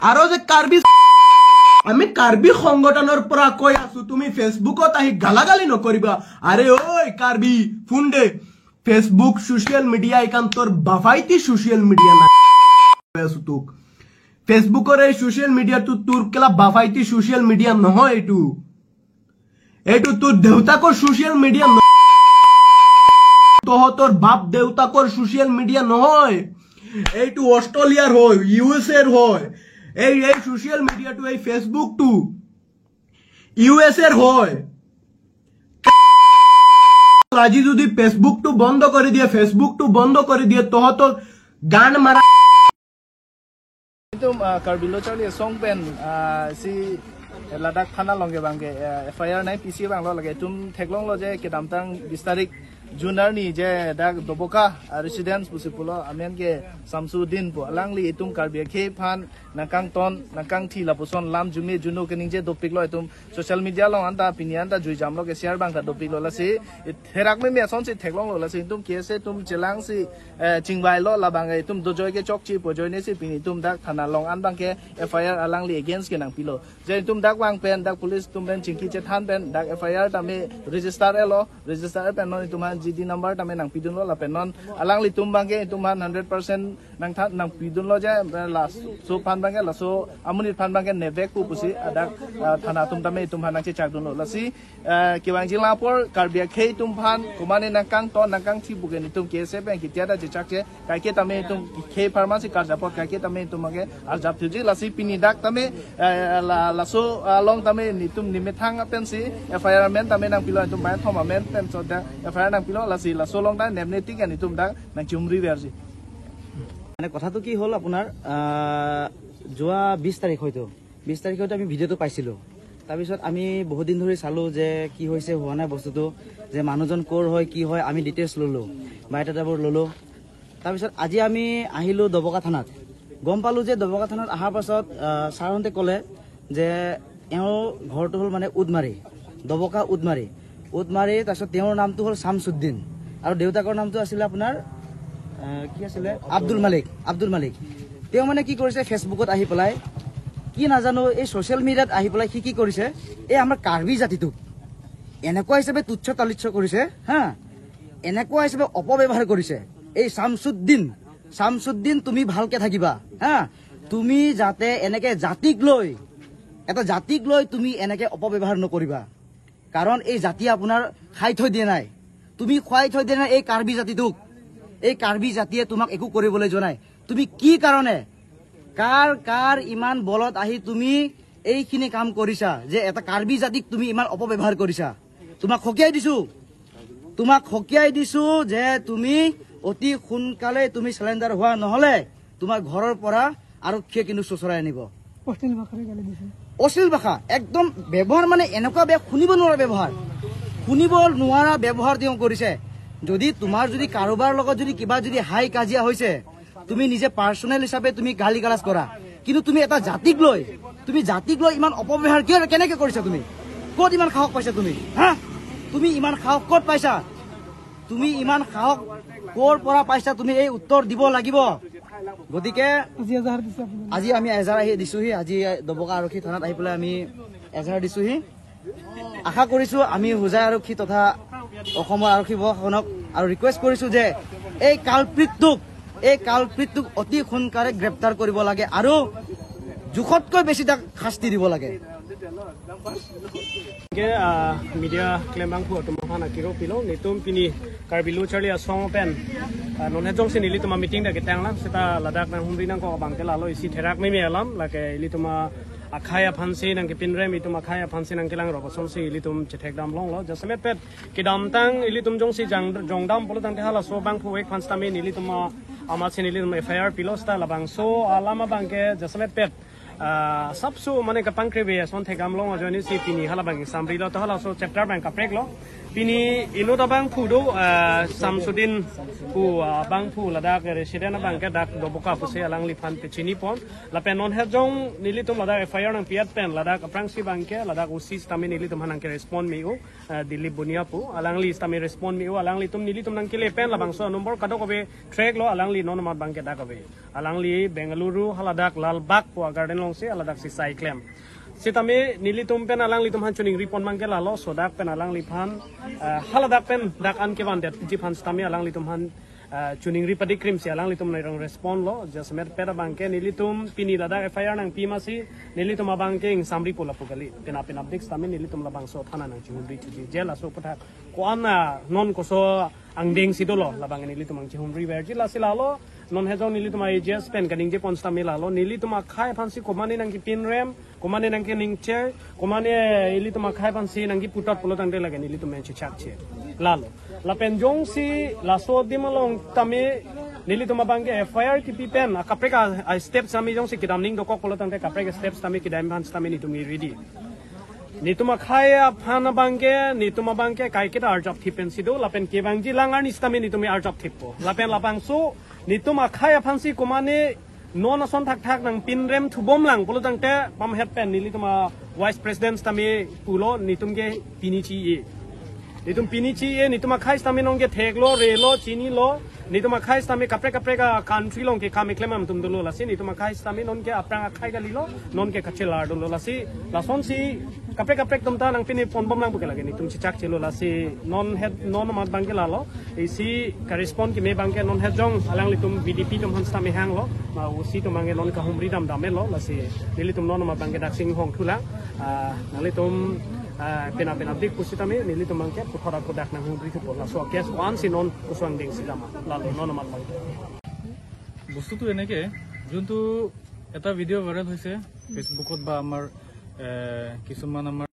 আৰো যে কাৰ্বি আমি কাৰ্বি সংগঠনেৰ পৰা কই আছো তুমি ফেসবুকত আহি গালাগালি নকৰিবা আৰে ওই কাৰ্বি ফোন দে ফেসবুক সোশ্যাল মিডিয়া একান্তৰ বাফাইতি সোশ্যাল মিডিয়া না আছো তোক ফেসবুকৰ এই সোশ্যাল মিডিয়া তোৰ কেলা বাফাইতি সোশ্যাল মিডিয়া নহয় এইটো তোৰ দেউতাকৰ সোশ্যাল মিডিয়া তোহতৰ বাপ দেউতাকৰ সোশ্যাল মিডিয়া নহয় এইটো অস্ট্রেলিয়ার হয় ইউএস এর হয় এই সোশ্যাল মিডিয়া টু এই ফেসবুক টু ইউএস এর হয় আজি যদি ফেসবুক টু বন্ধ করে দিয়ে তোহতৰ গান মারা itu Karbilo Charlie song pen si Ladakh Thana longe bangke FIR nai PC bang lo lage tum theklong lo je ke damtang 20 tarik Junar ni je dak doboka residence pusipulo amen ke Samsudin po alangli itum Karbia khe phan nakang ton nakang thi la puson lam jumi juno kening je dopik lo itum social media lo anta pinian ta jui jam lo ke share bang ta dopik lo la si therak me son si theklong lo la si itum ke se tum chelang si chingbai lo la bang itum dojoi ke chok chi pojoi ne si pini tum dak thana long an bang ke FIR alangli against ke nang pilo je itum dak wang pen dak police tum ben chingki che than pen dak FIR ta me register pen no itum GD number tame nang pidun lo la penon alang li tumbangke tumhan 100% nang tha nang pidun lo ja la so phan bangke la so amuni phan bangke nevek pu pusi adak thana tum tame tumhan nang che chak dun lo la si kiwang jingla por Karbia khei tumphan kumane nang kang ton nang kang thi bugen tum ke se ben kitia da je chak che kai ke tame tum khei pharmacy card japot kai ke tame tumage arjap thuji la si pini dak tame la so long tame ni tum nimethang pen si FIR men tame nang pilo tum ban thoma men pen so da FIR nang pilo la si la so long da nemnetik ani tum da nang chumri verji মানে কথাটো কি হল আপোনাৰ যোৱা 20 তাৰিখ হয়তো 20 তাৰিখত আমি ভিডিওটো পাইছিলো তাৰ পিছত আমি বহুত দিন ধৰি চালো যে কি হৈছে হোৱা নাই বস্তুটো যে মানুহজন কোৰ হয় কি হয় আমি ডিটেইলছ ললো বায়োডাটাবোৰ ললো তাৰ পিছত আজি আমি আহিলো দবকা থানাত গম পালো যে দবকা থানাত আহাৰ পাছত সাৰন্তে কলে যে এওঁ ঘৰটো হল মানে উদমাৰী দবকা উদমাৰী তাৰ পিছত তেওঁৰ নামটো হল শামসুদ্দিন আৰু দেউতাকৰ নামটো আছিল আপোনাৰ কি আছিল আব্দুল মালিক তেওঁ মানে কি কৰিছে ফেসবুকত আহি পলাই কি নাজানো এই সোশ্যাল মিডিয়াত আহি পলাই কি কৰিছে এই আমাৰ কাৰ্বি জাতিটো এনেকুৱা হিচাপে তুচ্ছ তালিচ্ছ কৰিছে হা এনেকুৱা হিচাপে অপব্যৱহাৰ কৰিছে এই শামসুদ্দিন তুমি ভালকে থাকিবা হা তুমি যাতে এনেকে জাতিক লৈ তুমি এনেকে অপব্যৱহাৰ নকৰিবা কাৰণ এই জাতি আপোনাৰ খাই থৈ দিয়া নাই তুমি খুৱাই থৈ দিয়া নাই এই কাৰ্বি জাতিটোক এই কাৰ্বি জাতিয়ে তোমাক একো কৰিবলৈ জনাই তুমি কি কাৰণে কাৰ ইমান বলত আহি তুমি এইখিনি কাম কৰিছা যে এটা কাৰ্বি জাতিক তুমি ইমান অপব্যৱহাৰ কৰিছা তোমাক খকিয়াই দিছো যে তুমি অতি সোনকালে তুমি সিলিন্ডাৰ হোৱা নহলে তোমাৰ ঘৰৰ পৰা আৰক্ষীয়ে কিন্তু চচৰাই আনিব অশ্লীল ভাষা একদম ব্যৱহাৰ মানে এনেকুৱা শুনিব নোৱাৰা ব্যৱহাৰ তেওঁ কৰিছে যদি তোমাৰ যদি কাৰোবাৰ লগত যদি কিবা যদি হাই কাজিয়া হৈছে তুমি নিজে পাৰ্সোনেল হিচাপে তুমি গালি গালাজ কৰা কিন্তু তুমি এটা জাতিক লৈ ইমান অপব্যৱহাৰ কেনেকে কৰিছা তুমি ক'ত ইমান সাহস পাইছা তুমি হা তুমি ইমান সাহস ক'ত পাইছা তুমি ইমান সাহস ক'ৰ পৰা পাইছা তুমি এই উত্তৰ দিব লাগিব গতিকে আজি আমি এজাহাৰ আহি দিছোহি আজি দবকা আৰক্ষী থানাত আহি পেলাই আমি এজাহাৰ দিছোহি আশা কৰিছো আমি হুজাই আৰক্ষী তথা অসমৰ আৰক্ষী প্ৰশাসনক আৰু ৰিকুৱেষ্ট কৰিছো যে এই কালপ্ৰিতটোক অতি সোনকালে গ্ৰেপ্তাৰ কৰিব লাগে আৰু জুখতকৈ বেছি তাক শাস্তি দিব লাগে media klembang pu tum hana kiro pilo nitum pini Karbilo Charlie song pen non hejong sin ili tuma meeting da ketang la seta Ladakh na humri nang ko bangke la lo isi therak me alam la ke ili tuma akhaya phanse nang ke pinre mi tuma akhaya phanse nang kelang ro son si ili tum chethek dam long lo jasme pet ki dam tang ili tum jong si jong dam polo tang hala so bang pu wek phan sta me ili tuma ama sin ili tum FIR pilo sta la bang so alama bangke jasme pet सबसो माने कपंग क्रेबे सोन थे गामलो जनी सी पिनी हाला बंग सामरी लो तो हाला सो chapter bank कप्रेक low pini ino tabang pu do Samsudin pu bang pu ladak resident bang ke dak doboka pu se alang lipan pe chini pon la pen non het jong nilitum ladak FIR nang piat pen ladak aprang si bang ke ladak usi stami nilitum hanang ke respond mi u dili bunia pu alang li stami respond mi u alang li tum nilitum nang ke le pen la bang so nomor kadok be track lo alang li non mat bang ke dak be alang li Bengaluru haladak Lalbag pu garden long se aladak si cyclem sitami nilitum pen alang litum han chuning ripon mangke lalo sodak pen alang lipan haladak pen dak an ke ban det jipan stami alang litum han chuning ripadi krim si alang litum nairong respond lo just met pera bangke nilitum pini ladak FIR nang pimasi nilitum abangke ing samri pola pugali pena update stami nilitum labang so thana nang chumri chi jela so pathak ko ana non ko so angdeng sidolo labang nilitum ang chumri verji la silalo non hejong nilitum ai just pen kaning je pon stami lalo nilitum khai phansi komani nang ki pin rem komani nang ki ning chair komani nilitum khai phansi nang ki putat polotang de lage nilitum men chi chak che lalo la penjong si la so dimalong tami nilitum abangke FIR ki pipen akapreka steps sami jong si kidam ning dokok polotang de kapreka steps tami kidam han stami nitumi ready nituma khaya phana bangke nituma bangke kai kita arjop thipen sido lapen ke bangji langar ni stami nitumi arjop thipo lapen lapang so nituma khaya phansi komane non ason thak thak nang pin rem thubom lang polotang te pam het pen nilituma vice president stami pulo nitumge pinichi e nitum pinichi e nituma khai stami nongge theklo relo chini lo nituma khai stami kapre kapre ka country long ke kame klemam tum dolo lasi nituma khai stami non ke aprang khai ga lilo non ke kachela dolo lasi lason si kapre kapre tum ta nang pini pon bom lang buke lagi nitum chichak chelo lasi non het non mat bangke lalo isi correspond ki me bangke non het jong alang litum BDP tum han stami hang lo ma usi tum mangi non ka humri dam dam lo lasi nilitum non mat bangke dak sing hong thula nalitum pena dik pusitami nilitum bangke puthara kodak nang humri thu pola so kes one si non kuswang ding sidama lalo non mat bangke বস্তুটো এনেকে যোনটো এটা video' viral হৈছে ফেচবুকত বা আমাৰ কিছুমান আমাৰ